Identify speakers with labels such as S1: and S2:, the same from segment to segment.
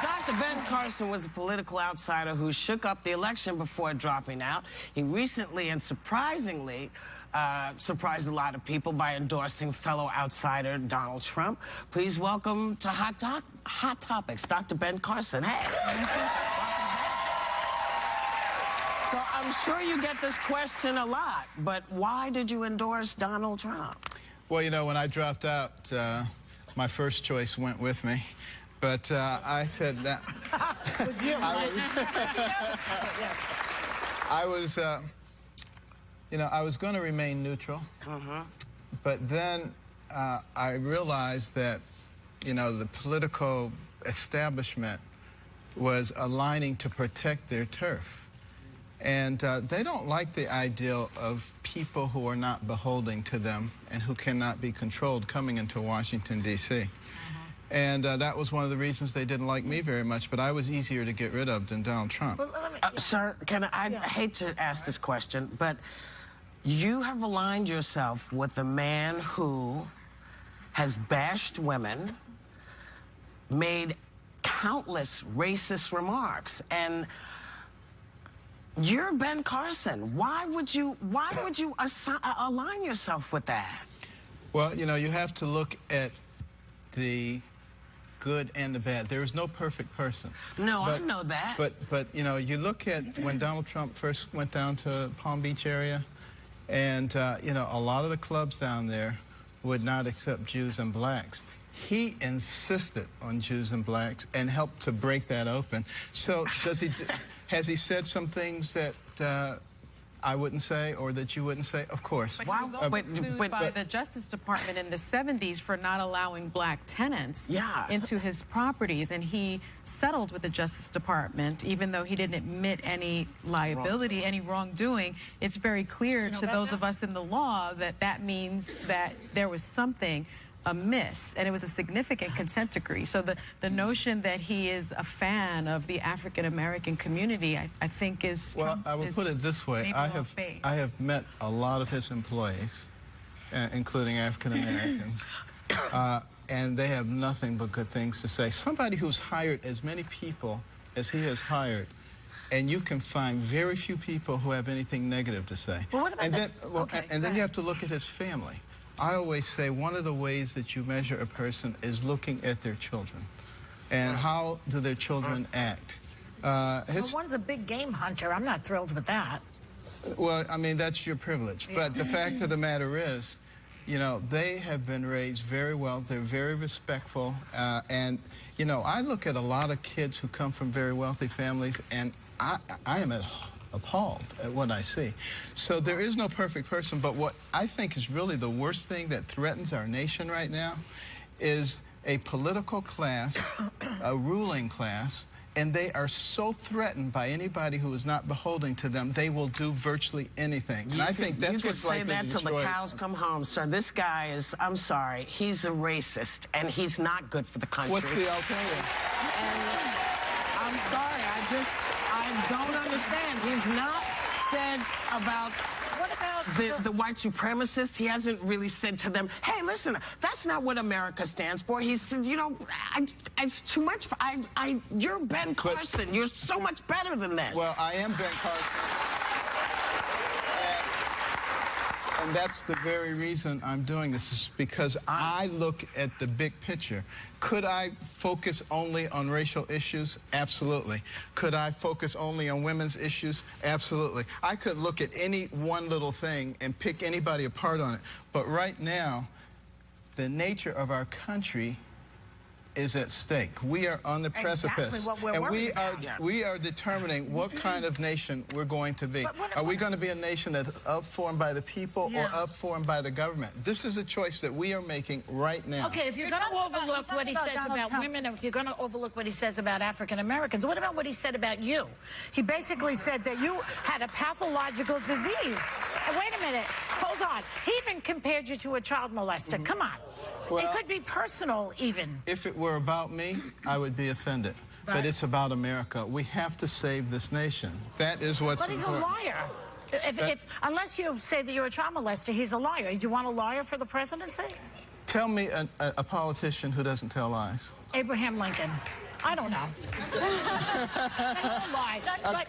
S1: Dr. Ben Carson was a political outsider who shook up the election before dropping out. He recently and surprisingly surprised a lot of people by endorsing fellow outsider Donald Trump. Please welcome to Hot Topics, Dr. Ben Carson. Hey. So I'm sure you get this question a lot, but why did you endorse Donald Trump?
S2: Well, you know, when I dropped out, my first choice went with me. But I said that
S3: it was you.
S2: I was going to remain neutral. But then I realized that, the political establishment was aligning to protect their turf. And they don't like the idea of people who are not beholden to them and who cannot be controlled coming into Washington, D.C. And that was one of the reasons they didn't like me very much, but I was easier to get rid of than Donald Trump.
S1: Sir, I hate to ask this question, but you have aligned yourself with a man who has bashed women, made countless racist remarks, and you're Ben Carson. Why would you align yourself with that?
S2: Well, you have to look at the good and the bad. There is no perfect person.
S1: No, I know that.
S2: But you look at when Donald Trump first went down to Palm Beach area, and a lot of the clubs down there would not accept Jews and blacks. He insisted on Jews and blacks and helped to break that open. So has he said some things that I wouldn't say or that you wouldn't say? Of course.
S3: But he was also sued by the Justice Department in the 70s for not allowing black tenants into his properties, and he settled with the Justice Department, even though he didn't admit any liability, any wrongdoing. It's very clear to those of us in the law that that means that there was something amiss, and it was a significant consent decree. So the notion that he is a fan of the African-American community, I think is...
S2: Well, I will put it this way. I have met a lot of his employees, including African-Americans, and they have nothing but good things to say. Somebody who's hired as many people as he has hired, and you can find very few people who have anything negative to say.
S1: Well, what about
S2: and then you have to look at his family. I always say one of the ways that you measure a person is looking at their children. And how do their children act?
S4: Well, one's a big game hunter. I'm not thrilled with that.
S2: Well, I mean, that's your privilege. But the fact of the matter is, they have been raised very well. They're very respectful. And, I look at a lot of kids who come from very wealthy families, and I am appalled at what I see. So there is no perfect person, but what I think is really the worst thing that threatens our nation right now is a political class, a ruling class, and they are so threatened by anybody who is not beholden to them, they will do virtually anything. And I think that's what's likely to destroy.
S1: You can say that till the cows come home, sir. This guy is, I'm sorry, he's a racist, and he's not good for the country.
S2: What's the alternative?
S1: And I'm sorry, I don't understand. He's not said about the white supremacists. He hasn't really said to them, hey, listen, that's not what America stands for. He said, it's too much. You're Ben Carson. You're so much better than this.
S2: Well, I am Ben Carson. And that's the very reason I'm doing this, is because I look at the big picture. Could I focus only on racial issues? Absolutely. Could I focus only on women's issues? Absolutely. I could look at any one little thing and pick anybody apart on it. But right now, the nature of our country is at stake. We are on the precipice, and we are determining what kind of nation we're going to be. Are we going to be a nation that's upformed by the people or upformed by the government? This is a choice that we are making right now.
S4: Okay, if you're going to overlook what he says about women, if you're going to overlook what he says about African Americans, what about what he said about you? He basically said that you had a pathological disease. Wait a minute, hold on. He even compared you to a child molester. Come on. Well, it could be personal, even.
S2: If it were about me, I would be offended. But it's about America. We have to save this nation. That is what's important.
S4: But he's a liar. Unless you say that you're a child molester, he's a liar. Do you want a liar for the presidency?
S2: Tell me a politician who doesn't tell lies.
S4: Abraham Lincoln. I don't know. Lie.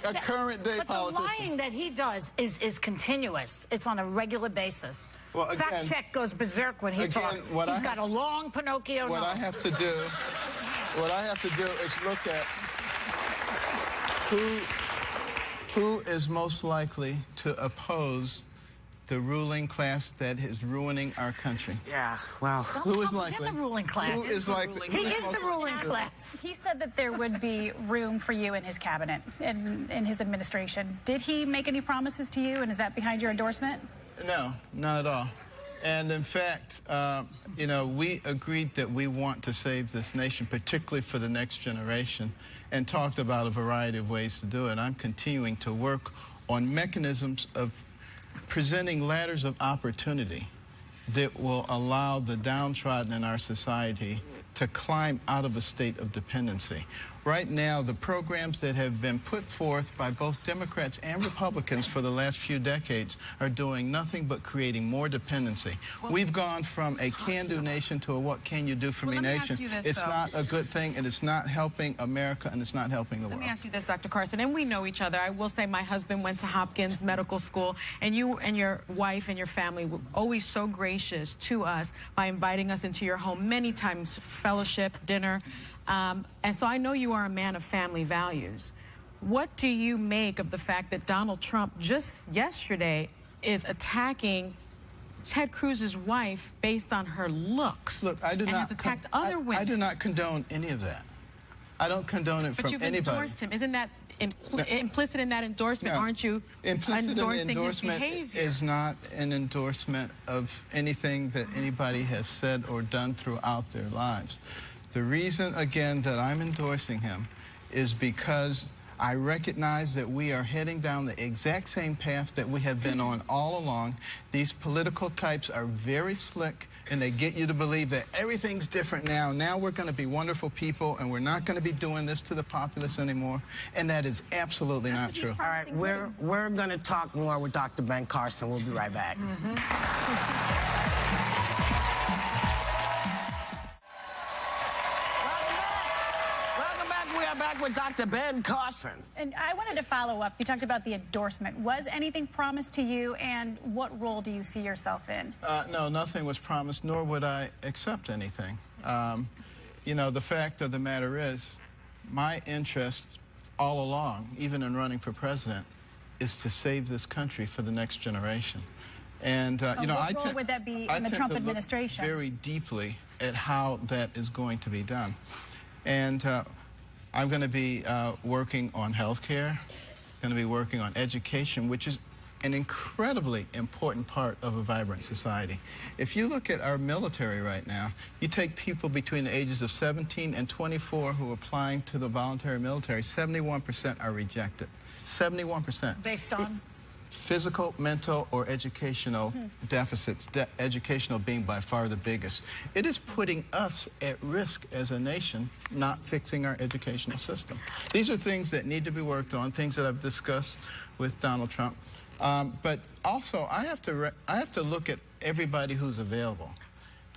S2: A current day
S4: but
S2: politician.
S4: The lying that he does is continuous. It's on a regular basis.
S2: Well, again,
S4: Fact check goes berserk when he talks. He's got a long Pinocchio nose.
S2: What I have to do is look at who is most likely to oppose the ruling class that is ruining our country.
S1: Yeah, well,
S2: who is likely?
S4: He's in the ruling class.
S2: Who is likely?
S4: He is the ruling class.
S5: He said that there would be room for you in his cabinet, in his administration. Did he make any promises to you, and is that behind your endorsement?
S2: No, not at all. And in fact, you know, we agreed that we want to save this nation, particularly for the next generation, and talked about a variety of ways to do it. I'm continuing to work on mechanisms of presenting ladders of opportunity that will allow the downtrodden in our society to climb out of a state of dependency. Right now, the programs that have been put forth by both Democrats and Republicans for the last few decades are doing nothing but creating more dependency. We've gone from a can-do nation to a what can you do for me nation. It's not a good thing, and it's not helping America, and it's not helping the world.
S3: Let me ask you this, Dr. Carson, and we know each other. I will say my husband went to Hopkins Medical School, and you and your wife and your family were always so gracious to us by inviting us into your home many times, fellowship, dinner. And so I know you are a man of family values. What do you make of the fact that Donald Trump just yesterday is attacking Ted Cruz's wife based on her looks?
S2: Look, I do
S3: and
S2: not
S3: has attacked other women.
S2: I do not condone any of that. I don't condone it from anybody.
S3: But you've endorsed him. Isn't that implicit in that endorsement?
S2: No.
S3: Aren't you endorsing his behavior?
S2: Is not an endorsement of anything that anybody has said or done throughout their lives. The reason, again, that I'm endorsing him is because I recognize that we are heading down the exact same path that we have been on all along. These political types are very slick, and they get you to believe that everything's different now. Now we're going to be wonderful people, and we're not going to be doing this to the populace anymore. And that is absolutely not true.
S1: All right, we're going to talk more with Dr. Ben Carson. We'll be right back. Back with Dr. Ben Carson.
S5: And I wanted to follow up. You talked about the endorsement. Was anything promised to you, and what role do you see yourself in?
S2: No, nothing was promised, nor would I accept anything. You know, the fact of the matter is, my interest all along, even in running for president, is to save this country for the next generation. And, you know,
S5: what role would that be in the Trump administration?
S2: Look very deeply at how that is going to be done. And I'm going to be working on health care, going to be working on education, which is an incredibly important part of a vibrant society. If you look at our military right now, you take people between the ages of 17 and 24 who are applying to the voluntary military, 71% are rejected. 71%.
S4: Based on?
S2: Physical, mental, or educational deficits, educational being by far the biggest. It is putting us at risk as a nation, not fixing our educational system. These are things that need to be worked on, things that I've discussed with Donald Trump. But also, I have to look at everybody who's available.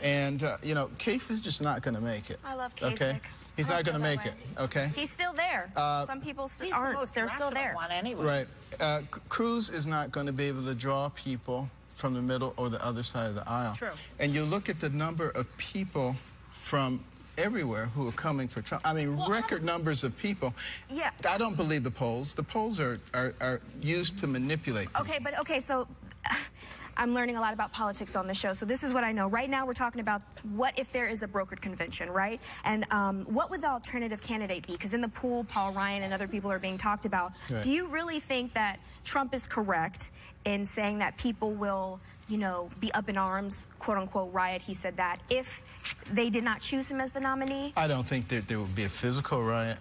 S2: And, you know, Case is just not going to make it.
S6: I love Kasich.
S2: Okay? He's not going to make it, okay?
S6: He's still there. Some people aren't. They're still there.
S2: Right. Cruz is not going to be able to draw people from the middle or the other side of the aisle.
S4: True.
S2: And you look at the number of people from everywhere who are coming for Trump. I mean, record numbers of people.
S6: Yeah.
S2: I don't believe the polls. The polls are used to manipulate people.
S6: Okay, so I'm learning a lot about politics on this show, so this is what I know. Right now, we're talking about what if there is a brokered convention, right? And what would the alternative candidate be? Because in the pool, Paul Ryan and other people are being talked about.
S2: Right.
S6: Do you really think that Trump is correct in saying that people will, you know, be up in arms, quote-unquote riot, he said that, if they did not choose him as the nominee?
S2: I don't think that there would be a physical riot,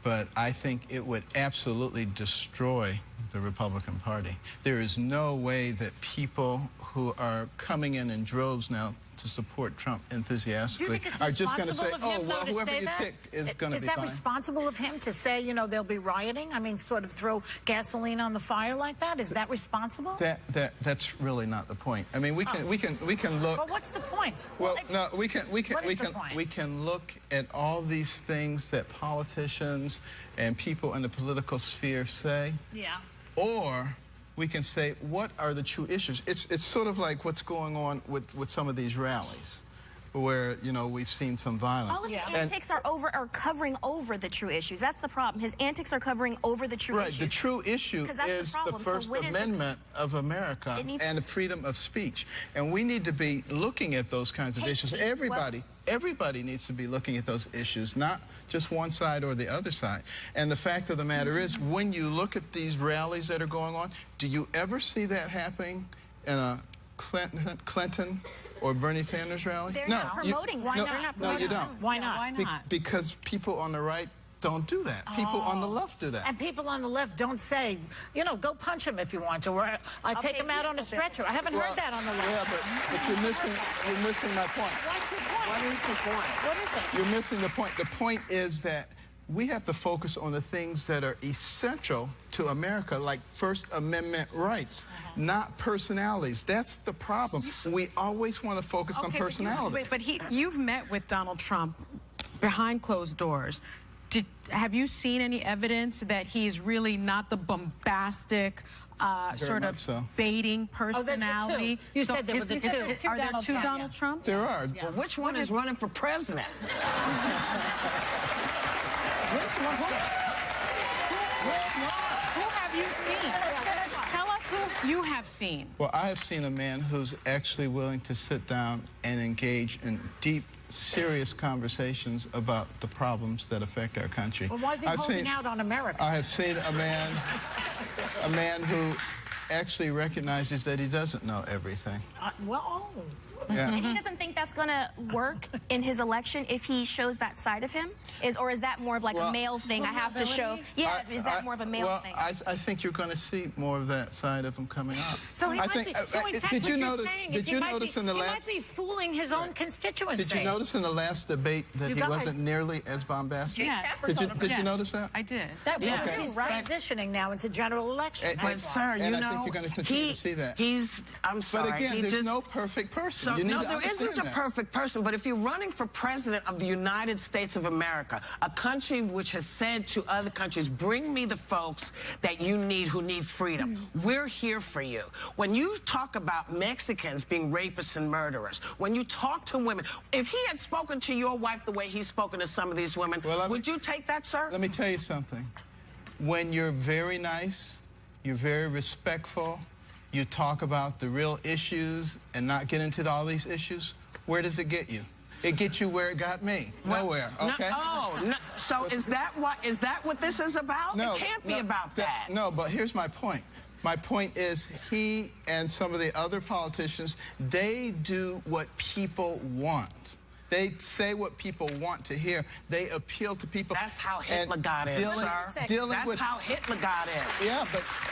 S2: but I think it would absolutely destroy the Republican Party. There is no way that people who are coming in droves now to support Trump enthusiastically are just going to say, oh, well, whoever you pick is going to be fine.
S4: Is that responsible of him to say, you know, they'll be rioting? I mean, sort of throw gasoline on the fire like that? Is that responsible?
S2: That's really not the point. I mean, we can look.
S4: Well, what's the point?
S2: Well, no, we can look at all these things that politicians and people in the political sphere say.
S4: Yeah.
S2: Or we can say, what are the true issues? It's sort of like what's going on with some of these rallies, where, you know, we've seen some violence.
S6: All of his antics are covering over the true issues. That's the problem. His antics are covering over the true issues.
S2: Right. The true issue is the First Amendment of America and the freedom of speech. And we need to be looking at those kinds of issues. Everybody needs to be looking at those issues, not just one side or the other side. And the fact of the matter is, when you look at these rallies that are going on, do you ever see that happening in a Clinton or Bernie Sanders rally?
S6: They're not promoting. Why not?
S2: No, you don't.
S4: Why not? Why not?
S2: Because people on the right don't do that. People on the left do that.
S4: And people on the left don't say, you know, go punch him if you want to, or I take him out on a stretcher. I haven't heard that on the left.
S2: Yeah, but you're missing my point.
S4: What's your point?
S1: What is the point?
S4: What is it?
S2: You're missing the point. The point is that we have to focus on the things that are essential to America, like First Amendment rights, not personalities. That's the problem. We always want to focus on personalities.
S3: But you've met with Donald Trump behind closed doors. Have you seen any evidence that he's really not the bombastic, sort of baiting personality?
S4: You said there was a two.
S3: Are there two Donald Trumps?
S2: There are.
S1: Yeah. Well, which one is running for president? Which one?
S3: Who have you seen? Tell us who you have seen.
S2: Well, I have seen a man who's actually willing to sit down and engage in deep, serious conversations about the problems that affect our country.
S4: Well, why is he holding out on America?
S2: I have seen a man who actually recognizes that he doesn't know everything.
S6: And he doesn't think that's going to work in his election if he shows that side of him? Or is that more of like a male thing I have to show? Yeah, is that more of a male thing?
S2: I think you're going to see more of that side of him coming up.
S4: So he might be,
S2: did you notice in the last...
S4: He might be fooling his own constituency.
S2: Did you notice in the last debate that he wasn't nearly as bombastic?
S3: Yes.
S2: Did you notice that?
S3: I did.
S4: He's transitioning now into general election.
S1: But sir, you know,
S2: I think you're going to continue to see that.
S1: I'm sorry.
S2: But again, there's no perfect person.
S1: No, there isn't a perfect person, but if you're running for president of the United States of America, a country which has said to other countries, bring me the folks that you need who need freedom. We're here for you. When you talk about Mexicans being rapists and murderers, when you talk to women, if he had spoken to your wife the way he's spoken to some of these women, would you take that, sir?
S2: Let me tell you something. When you're very nice, you're very respectful, you talk about the real issues and not get into all these issues, where does it get you? It gets you where it got me. Nowhere, okay?
S1: No. So is that what this is about?
S2: No,
S1: it can't be about that.
S2: No, but here's my point. My point is he and some of the other politicians, they do what people want. They say what people want to hear. They appeal to people.
S1: That's how Hitler got in, sir. That's how Hitler got in.
S2: Yeah,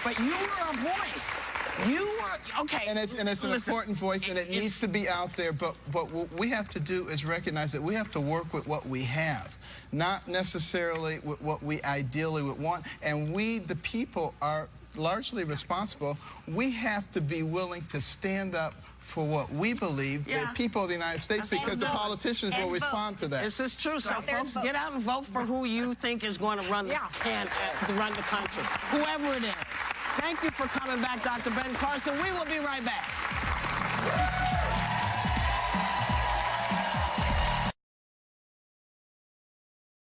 S1: but you were a voice. You were, okay.
S2: And it's an important voice, and it needs to be out there. But what we have to do is recognize that we have to work with what we have, not necessarily with what we ideally would want. And we, the people, are largely responsible. We have to be willing to stand up for what we believe, the people of the United States, because the politicians will respond to that.
S1: This is true. So, folks, get out and vote for who you think is going to run the country, whoever it is. Thank you for coming back, Dr. Ben Carson. We will be right back.